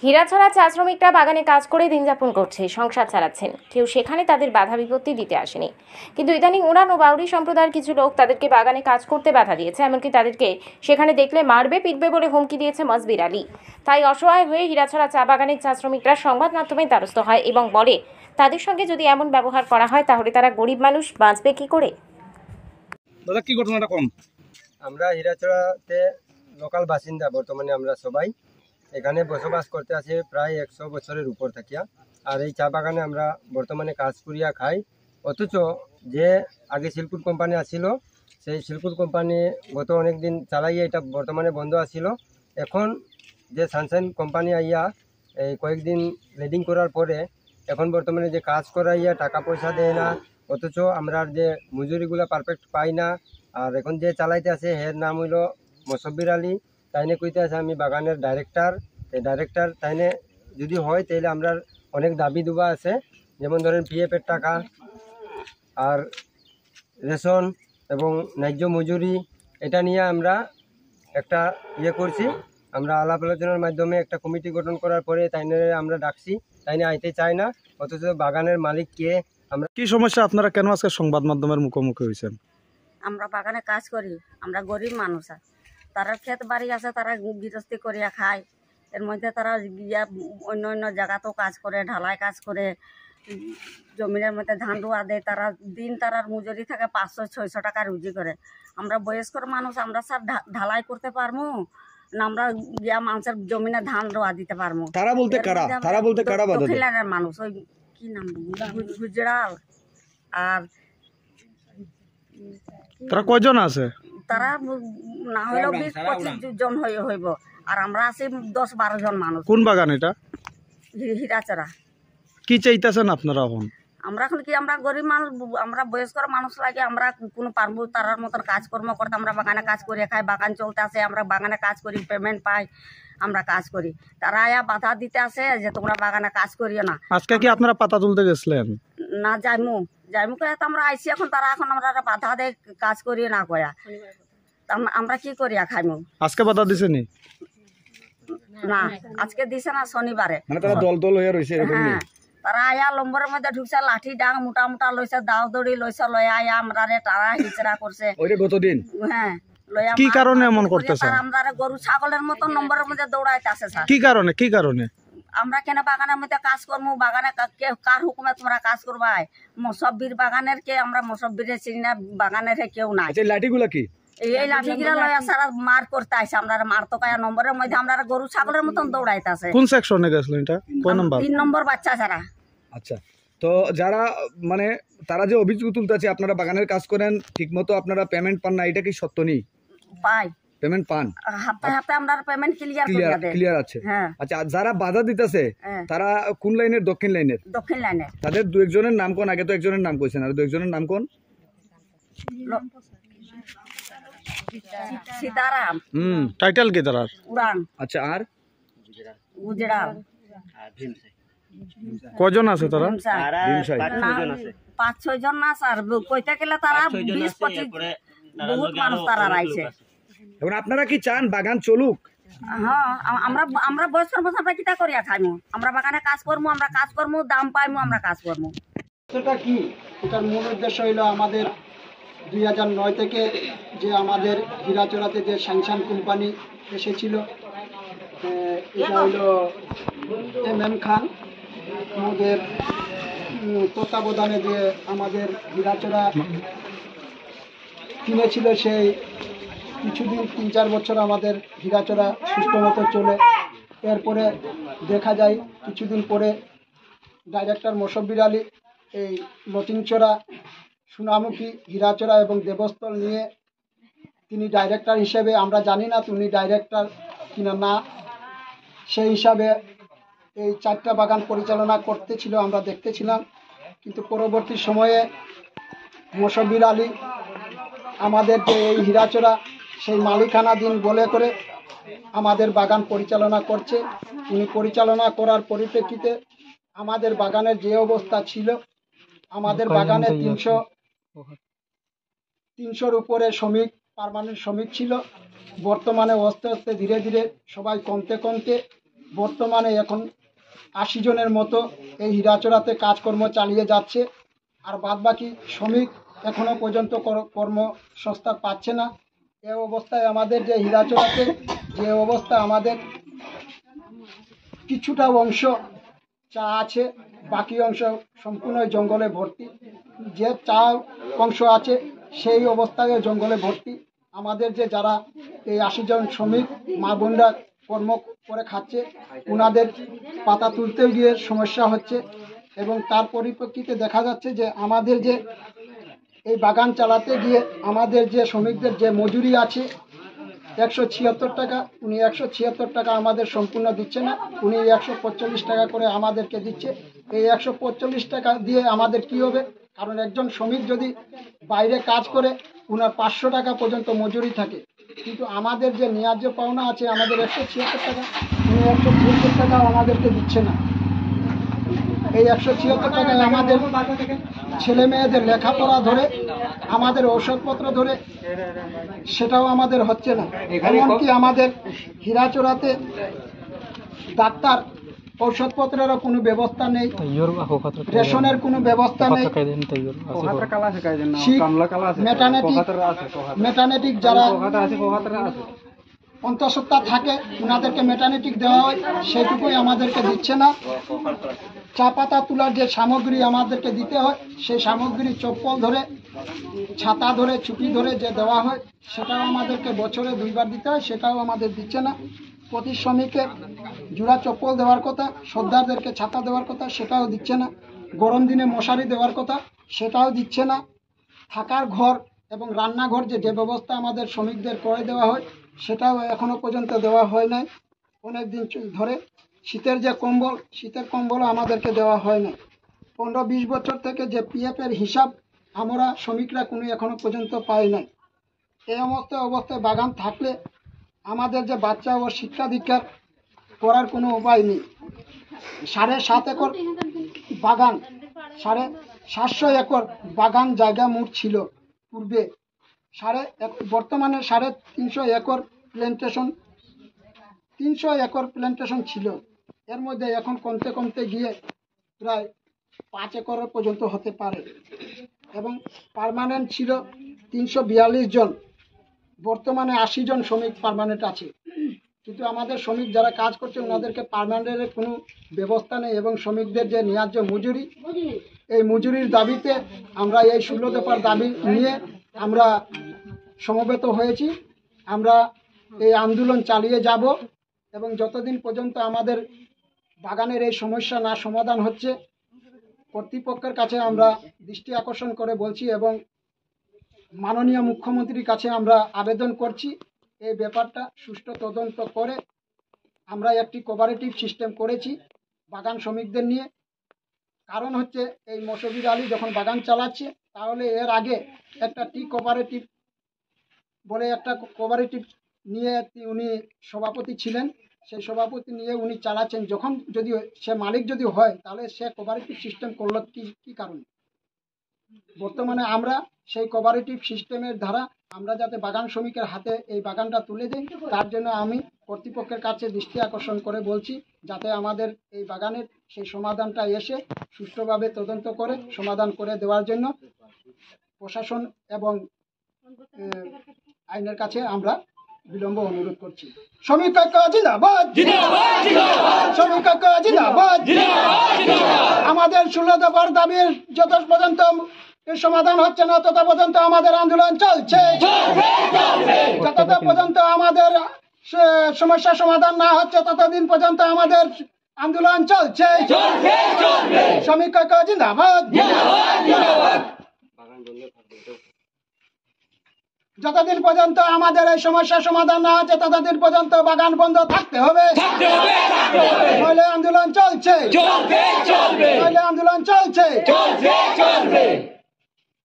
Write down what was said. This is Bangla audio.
হীরাছড়া চা শ্রমিকরা বাগানে কাজ করে দিন যাপন করছে, সংসার চালাচ্ছেন। কেউ সেখানে তাদের বাধা বিপত্তি দিতে আসেনি, কিন্তু ইদানিং উড়ান ও বাউরি সম্প্রদায়ের কিছু লোক তাদেরকে বাগানে কাজ করতে বাধা দিয়েছে। এমনকি তাদেরকে সেখানে দেখলে মারবে, পিটবে বলে হুমকি দিয়েছে মসবির আলী। তাই অসহায় হয়ে হীরাছড়া চা বাগানের চা শ্রমিকরা সংবাদ মাধ্যমে দ্বারস্থ হয় এবং বলে, তাদের সঙ্গে যদি এমন ব্যবহার করা হয় তাহলে তারা গরিব মানুষ বাঁচবে কি করে। দাদা, কি ঘটনাটা কম? আমরা হীরাছড়াতে লোকাল বাসিন্দা, বর্তমানে আমরা সবাই এখানে বসবাস করতে আছি প্রায় 100 বছরের উপর থাকিয়া। আর এই চা বাগানে আমরা বর্তমানে কাজ করিয়া খাই। অথচ যে আগে সিল্কুট কোম্পানি আছিল, সেই সিল্কুট কোম্পানি গত অনেক দিন চালাইয়া এটা বর্তমানে বন্ধ আছিল। এখন যে সানশাইন কোম্পানি আইয়া এই কয়েকদিন লিডিং করার পরে এখন বর্তমানে যে কাজ করাইয়া টাকা পয়সা দেয় না, অথচ আমরা যে মজুরিগুলো পারফেক্ট পাই না। আর এখন যে চালাইতে আছে এর নাম হইল মসব্বির আলী। তাইনে কইতে আছে আমি বাগানের ডাইরেক্টর। এই ডাইরেক্টর তাইনে যদি হয় তাহলে আমরা অনেক দাবি দুবা আছে, যেমন ধরেন পিএফের টাকা আর রেশন এবং ন্যায্য মজুরি। এটা নিয়ে আমরা একটা করছি। আমরা আলাপ আলোচনার মাধ্যমে একটা কমিটি গঠন করার পরে তাইনে আমরা ডাকছি, তাইনে আইতে চায় না। অথচ বাগানের মালিক কে? আমরা কি সমস্যা, আপনারা কেন আজকে সংবাদ মাধ্যমের মুখোমুখি হয়েছেন? আমরা বাগানে কাজ করি, আমরা গরিব মানুষ। তারা ক্ষেত বাড়ি আছে, তারা গৃহস্থী করিয়া খায়। এর মধ্যে তারা গিয়া অন্য অন্য জায়গাতেও কাজ করে, ঢালাই কাজ করে, জমিনের মধ্যে ধান রোয়া দেয়। তারা দিন তারার মজুরি থাকে 500-600 টাকা রুজি করে। আমরা বয়স্কর মানুষ, আমরা স্যার ঢালাই করতে পারবো না? আমরা গিয়া মানুষের জমিনে ধান রোয়া দিতে পারবো? তারা বলতে কারা? তারা বলতে কারা বাধা দেয়? দক্ষিণের মানুষ, ওই কি নাম, গুজরাল। আর তারা কয়জন আছে? তারা না হলেও 20-25 জন হইব। আর আমরা আছি 10-12 জন মানুষ। কোন বাগান এটা? হীরাছড়া। কি চাইতেছেন আপনারা এখন? আমরা এখন কি, আমরা গরিব মানুষ, আমরা বয়স্কর মানুষ লাগে, আমরা কোনো পারবো তারার মতন কাজকর্ম করতে? আমরা বাগানে কাজ করে খাই, বাগান চলতে আসে, আমরা বাগানে কাজ করি, পেমেন্ট পাই, আমরা কাজ করি। তারা আয়া বাধা দিতে আসে যে তোমরা বাগানে কাজ করিও না। আজকে কি আপনারা পাতা তুলতে গেছিলেন? না, যাইমু কয়ে তো আমরা আইসি। এখন তারা এখন আমরা বাধা দেয় কাজ করিয়ে না কয়া, আমরা কি করিয়া খাইমু? আজকে বাধা দিছে নি? না, আজকে দিছে না, শনিবারে। মানে তারা দল দল হয়ে রয়েছে? হ্যাঁ, তারা আয়া লম্বরের মধ্যে ঢুকছে, লাঠি ডাং মোটা মোটা লইছে, দাও দড়ি লইছে, লয়া আয়া আমরা তারা হিচড়া করছে। ওইটা গতদিন? হ্যাঁ, লয়া। কি কারণে এমন করতেছে? আমরা গরু ছাগলের মতো নম্বরের মধ্যে দৌড়াইতেছে স্যার। কি কারণে? কি কারণে? আমরা কেন বাগানের মধ্যে কাজ করবো? বাগানে কার হুকুমে তোমরা কাজ করবাই? মসব্বির বাগানের কে? আমরা মসব্বিরে চিনি না, বাগানের কেউ নাই। লাঠিগুলা কি? এই লাঠিগুলা লয়া সারা মার করতে আইছে। আমরা মার তো কায়া নম্বরের মধ্যে আমরা গরু ছাগলের মতন দৌড়াইতেছে। কোন সেকশনে গেছিল এটা? কোন নাম্বার? 3 নম্বর বাচ্চা ছাড়া। আচ্ছা, তো যারা মানে তারা যে অভিযোগ তুলতেছে আপনারা বাগানের কাজ করেন ঠিকমতো, আপনারা পেমেন্ট পান না, এটা কি সত্য নেই? পাই, পেমেন্ট পান হাতে আমরা পেমেন্ট ক্লিয়ার আছে। আচ্ছা, যারা বাধা দিতেছে তারা কোন লাইনের? দক্ষিণ লাইনের? দক্ষিণ লাইনের। তাদের দু একজনের নাম কোন? আগে তো একজনের নাম কইছেন, আর দু একজনের নাম কোন? সীতারাম। টাইটেল কি তার? উড়ান। আচ্ছা, আর গুজরাল। কজন আছে তারা? 5-6 জন না স্যার, কইতে গেলে তারা 20-25 বহুত মানুষ তারা আইছে। এখন আপনারা কি চান বাগান চলুক? হ্যাঁ, আমরা বয়স্ক মানুষ, আমরা কিটা করিয়া খাইমু? আমরা বাগানে কাজ করবো, আমরা কাজ করবো, দাম পাইমু, আমরা কাজ করবো। এটা কি, এটার মূল উদ্দেশ্য হইল আমাদের 2009 থেকে যে আমাদের হীরাছড়াতে যে স্যাংশন কোম্পানি এসেছিল, এটা হইল MM খান আমাদের তত্ত্বাবধানে যে আমাদের হীরাছড়া কিনেছিল। সেই কিছুদিন 3-4 বছর আমাদের হীরাছড়া সুস্থ মতো চলে। এরপরে দেখা যায় কিছুদিন পরে ডাইরেক্টর মসব্বির আলী এই লটিংচড়া, সোনামুখী, হীরাছড়া এবং দেবস্থল নিয়ে তিনি ডাইরেক্টর হিসেবে, আমরা জানি না তিনি ডাইরেক্টর কিনা না, সেই হিসাবে এই 4টা বাগান পরিচালনা করতেছিল, আমরা দেখতেছিলাম। কিন্তু পরবর্তী সময়ে মসব্বির আলী আমাদের যে এই হীরাছড়া সেই মালিকানাধীন বলে করে আমাদের বাগান পরিচালনা করছে। উনি পরিচালনা করার পরিপ্রেক্ষিতে আমাদের বাগানের যে অবস্থা ছিল, আমাদের বাগানে 300-র উপরে শ্রমিক, পার্মানেন্ট শ্রমিক ছিল। বর্তমানে আস্তে আস্তে ধীরে ধীরে সবাই কমতে বর্তমানে এখন 80 জনের মতো এই হীরাচড়াতে কাজকর্ম চালিয়ে যাচ্ছে। আর বাদবাকি শ্রমিক এখনো পর্যন্ত কর্মসংস্থান পাচ্ছে না। এই অবস্থায় আমাদের যে হীরাচড়াতে যে অবস্থা, আমাদের কিছুটা অংশ চা আছে, বাকি অংশ সম্পূর্ণ জঙ্গলে ভর্তি। যে চা অংশ আছে সেই অবস্থায় জঙ্গলে ভর্তি। আমাদের যে যারা এই 80 জন শ্রমিক মা বোনরা কর্ম করে খাচ্ছে, ওনাদের পাতা তুলতেও গিয়ে সমস্যা হচ্ছে। এবং তার পরিপ্রেক্ষিতে দেখা যাচ্ছে যে আমাদের যে এই বাগান চালাতে গিয়ে আমাদের যে শ্রমিকদের যে মজুরি আছে 176 টাকা, উনি 176 টাকা আমাদের সম্পূর্ণ দিচ্ছে না, উনি 145 টাকা করে আমাদেরকে দিচ্ছে। এই 145 টাকা দিয়ে আমাদের কি হবে? কারণ একজন শ্রমিক যদি বাইরে কাজ করে উনার 500 টাকা পর্যন্ত মজুরি থাকে, কিন্তু আমাদের যে ন্যায্য পাওনা আছে আমাদের 176 টাকা, উনি 176 টাকা আমাদেরকে দিচ্ছে না। এই 176 টাকায় আমাদের ছেলে মেয়েদের লেখাপড়া ধরে, আমাদের ঔষধপত্র ধরে, সেটাও আমাদের হচ্ছে না। এমনকি আমাদের হীরাচড়াতে ডাক্তার ঔষধপত্রেরও কোনো ব্যবস্থা নেই, রেশনের কোনো ব্যবস্থা নেই। মেটানেটিক যারা অন্তঃসত্ত্বা থাকে ওনাদেরকে মেটানেটিক দেওয়া হয়, সেটুকুই আমাদেরকে দিচ্ছে না। চা পাতা তোলার যে সামগ্রী আমাদেরকে দিতে হয়, সেই সামগ্রী চপ্পল ধরে, ছাতা ধরে, ছুটি ধরে যে দেওয়া হয়, সেটাও আমাদেরকে বছরে 2 বার দিতে হয়, সেটাও আমাদের দিচ্ছে না। প্রতি শ্রমিকের জোড়া চপ্পল দেওয়ার কথা, সর্দারদেরকে ছাতা দেওয়ার কথা, সেটাও দিচ্ছে না। গরম দিনে মশারি দেওয়ার কথা, সেটাও দিচ্ছে না। থাকার ঘর এবং রান্নাঘর যে ব্যবস্থা আমাদের শ্রমিকদের করে দেওয়া হয়, সেটাও এখনো পর্যন্ত দেওয়া হয় নাই। অনেক দিন ধরে শীতের যে কম্বল, শীতের কম্বলও আমাদেরকে দেওয়া হয় না। 15-20 বছর থেকে যে পিএফের হিসাব আমরা শ্রমিকরা কোনো এখনো পর্যন্ত পাই নাই। এই অবস্থায় বাগান থাকলে আমাদের যে বাচ্চা ও শিক্ষা দীক্ষার করার কোনো উপায় নেই। 7.5 একর বাগান, 750 একর বাগান জায়গা মোট ছিল পূর্বে। বর্তমানে 350 একর প্ল্যান্টেশন, 300 একর প্ল্যান্টেশন ছিল। এর মধ্যে এখন কমতে কমতে গিয়ে প্রায় 5 একর পর্যন্ত হতে পারে। এবং পার্মানেন্ট ছিল 342 জন, বর্তমানে 80 জন শ্রমিক পার্মানেন্ট আছে। কিন্তু আমাদের শ্রমিক যারা কাজ করছে ওনাদেরকে পার্মানেন্টের কোনো ব্যবস্থা নেই। এবং শ্রমিকদের যে ন্যায্য মজুরি, এই মজুরির দাবিতে আমরা এই 16 দফার দাবি নিয়ে আমরা সমবেত হয়েছি। আমরা এই আন্দোলন চালিয়ে যাব এবং যতদিন পর্যন্ত আমাদের বাগানের এই সমস্যা না সমাধান হচ্ছে, কর্তৃপক্ষের কাছে আমরা দৃষ্টি আকর্ষণ করে বলছি এবং মাননীয় মুখ্যমন্ত্রীর কাছে আমরা আবেদন করছি এই ব্যাপারটা সুষ্ঠু তদন্ত করে। আমরা একটি কোঅপারেটিভ সিস্টেম করেছি বাগান শ্রমিকদের নিয়ে। কারণ হচ্ছে এই মশবির আলী যখন বাগান চালাচ্ছে, তাহলে এর আগে একটা টি কোঅপারেটিভ বলে একটা কোঅপারেটিভ নিয়ে উনি সভাপতি ছিলেন। সেই সভাপতি নিয়ে উনি চালাচ্ছেন। যখন যদি সে মালিক যদি হয়, তাহলে সে কোঅপারেটিভ সিস্টেম করলো কি কারণে? বর্তমানে আমরা সেই কোঅপারেটিভ সিস্টেমের ধারা আমরা যাতে বাগান শ্রমিকের হাতে এই বাগানটা তুলে দিই, তার জন্য আমি কর্তৃপক্ষের কাছে দৃষ্টি আকর্ষণ করে বলছি যাতে আমাদের এই বাগানের সেই সমাধানটা এসে সুষ্ঠুভাবে তদন্ত করে সমাধান করে দেওয়ার জন্য প্রশাসন এবং আইনের কাছে আমরা বিলম্ব অনুরোধ করছি। শ্রমিক ঐক্য জিন্দাবাদ, শ্রমিক ঐক্য জিন্দাবাদ। আমাদের 16 দফার দাবির যত পর্যন্ত সমাধান হচ্ছে না তত পর্যন্ত আমাদের আন্দোলন চলছে। যত পর্যন্ত আমাদের সমস্যা সমাধান না হচ্ছে ততদিন পর্যন্ত আমাদের আন্দোলন চলছে। শ্রমিক ঐক্য জিন্দাবাদ। যতদিন পর্যন্ত আমাদের এই সমস্যা সমাধান না হচ্ছে ততদিন পর্যন্ত বাগান বন্ধ থাকতে হবে। নইলে আন্দোলন চলছে, নইলে আন্দোলন চলছে।